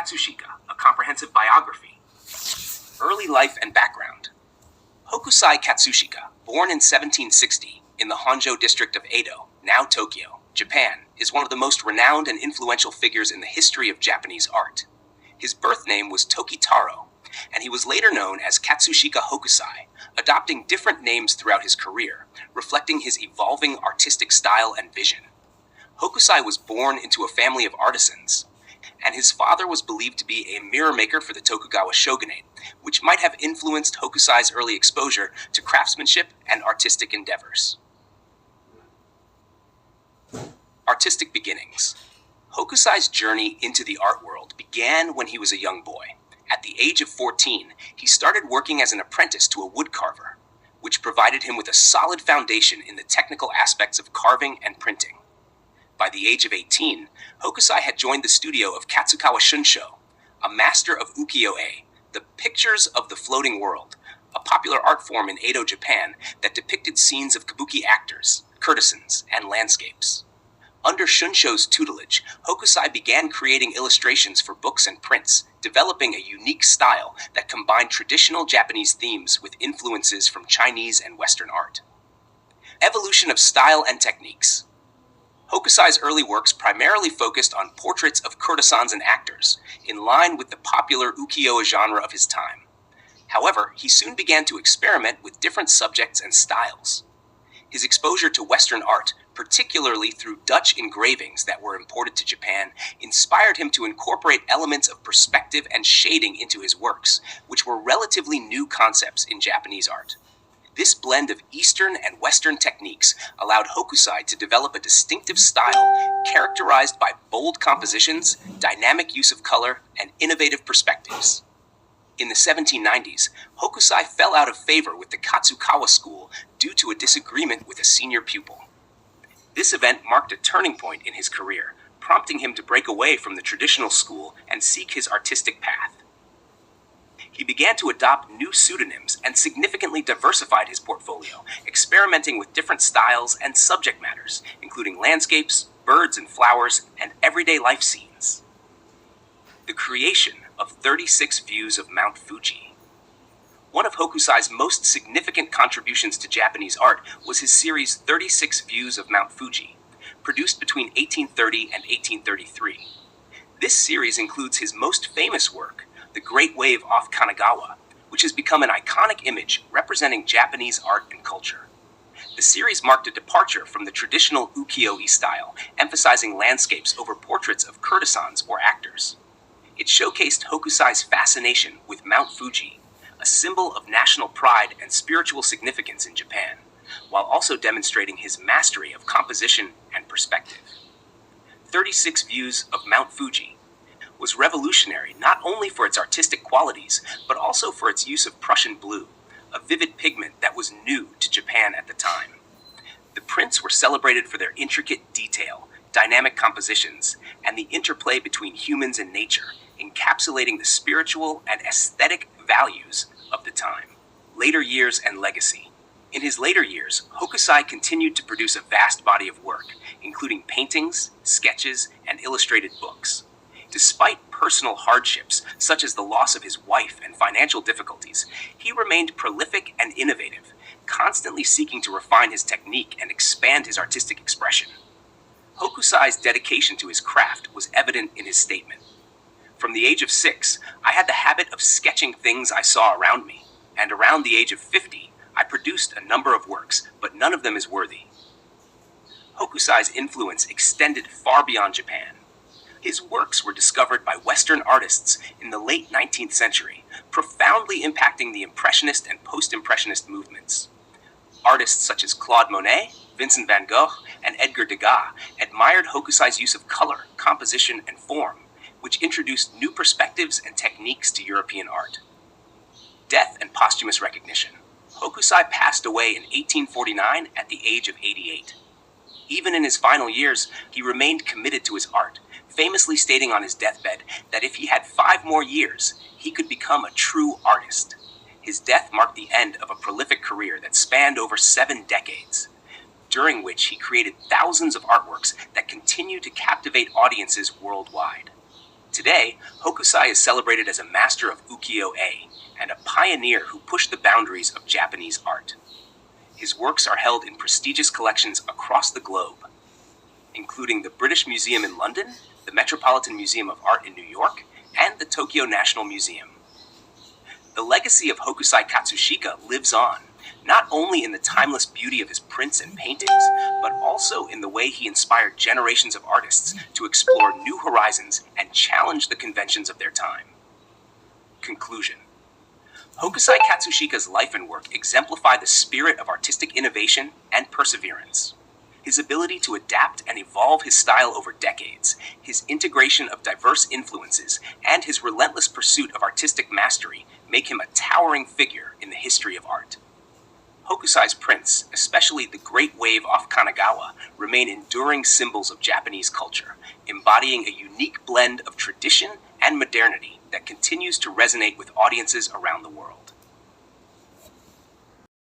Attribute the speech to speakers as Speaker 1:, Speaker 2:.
Speaker 1: Katsushika, a comprehensive biography. Early life and background. Hokusai Katsushika, born in 1760 in the Honjo district of Edo, now Tokyo, Japan, is one of the most renowned and influential figures in the history of Japanese art. His birth name was Tokitarō, and he was later known as Katsushika Hokusai, adopting different names throughout his career, reflecting his evolving artistic style and vision. Hokusai was born into a family of artisans, and his father was believed to be a mirror maker for the Tokugawa shogunate, which might have influenced Hokusai's early exposure to craftsmanship and artistic endeavors. Artistic beginnings. Hokusai's journey into the art world began when he was a young boy. At the age of 14, he started working as an apprentice to a woodcarver, which provided him with a solid foundation in the technical aspects of carving and printing. By the age of 18, Hokusai had joined the studio of Katsukawa Honjo, a master of ukiyo-e, the pictures of the floating world, a popular art form in Edo, Japan that depicted scenes of kabuki actors, courtesans, and landscapes. Under Shunshou's tutelage, Hokusai began creating illustrations for books and prints, developing a unique style that combined traditional Japanese themes with influences from Chinese and Western art. Evolution of style and techniques. Hokusai's early works primarily focused on portraits of courtesans and actors, in line with the popular ukiyo-e genre of his time. However, he soon began to experiment with different subjects and styles. His exposure to Western art, particularly through Dutch engravings that were imported to Japan, inspired him to incorporate elements of perspective and shading into his works, which were relatively new concepts in Japanese art. This blend of Eastern and Western techniques allowed Hokusai to develop a distinctive style characterized by bold compositions, dynamic use of color, and innovative perspectives. In the 1790s, Hokusai fell out of favor with the Katsukawa school due to a disagreement with a senior pupil. This event marked a turning point in his career, prompting him to break away from the traditional school and seek his artistic path. He began to adopt new pseudonyms and significantly diversified his portfolio, experimenting with different styles and subject matters, including landscapes, birds and flowers, and everyday life scenes. The creation of 36 views of Mount Fuji. One of Hokusai's most significant contributions to Japanese art was his series 36 Views of Mount Fuji, produced between 1830 and 1833. This series includes his most famous work, The Great Wave off Kanagawa, which has become an iconic image representing Japanese art and culture. The series marked a departure from the traditional ukiyo-e style, emphasizing landscapes over portraits of courtesans or actors. It showcased Hokusai's fascination with Mount Fuji, a symbol of national pride and spiritual significance in Japan, while also demonstrating his mastery of composition and perspective. 36 Views of Mount Fuji was revolutionary not only for its artistic qualities, but also for its use of Prussian blue, a vivid pigment that was new to Japan at the time. The prints were celebrated for their intricate detail, dynamic compositions, and the interplay between humans and nature, encapsulating the spiritual and aesthetic values of the time. Later years and legacy. In his later years, Hokusai continued to produce a vast body of work, including paintings, sketches, and illustrated books. Despite personal hardships, such as the loss of his wife and financial difficulties, he remained prolific and innovative, constantly seeking to refine his technique and expand his artistic expression. Hokusai's dedication to his craft was evident in his statement. From the age of 6, I had the habit of sketching things I saw around me, and around the age of 50, I produced a number of works, but none of them is worthy. Hokusai's influence extended far beyond Japan. His works were discovered by Western artists in the late 19th century, profoundly impacting the Impressionist and Post-Impressionist movements. Artists such as Claude Monet, Vincent van Gogh, and Edgar Degas admired Hokusai's use of color, composition, and form, which introduced new perspectives and techniques to European art. Death and posthumous recognition. Hokusai passed away in 1849 at the age of 88. Even in his final years, he remained committed to his art, famously stating on his deathbed that if he had 5 more years, he could become a true artist. His death marked the end of a prolific career that spanned over 7 decades, during which he created thousands of artworks that continue to captivate audiences worldwide. Today, Hokusai is celebrated as a master of ukiyo-e and a pioneer who pushed the boundaries of Japanese art. His works are held in prestigious collections across the globe, including the British Museum in London, the Metropolitan Museum of Art in New York, and the Tokyo National Museum. The legacy of Hokusai Katsushika lives on, not only in the timeless beauty of his prints and paintings, but also in the way he inspired generations of artists to explore new horizons and challenge the conventions of their time. Conclusion. Hokusai Katsushika's life and work exemplify the spirit of artistic innovation and perseverance. His ability to adapt and evolve his style over decades, his integration of diverse influences, and his relentless pursuit of artistic mastery make him a towering figure in the history of art. Hokusai's prints, especially the Great Wave off Kanagawa, remain enduring symbols of Japanese culture, embodying a unique blend of tradition and modernity that continues to resonate with audiences around the world.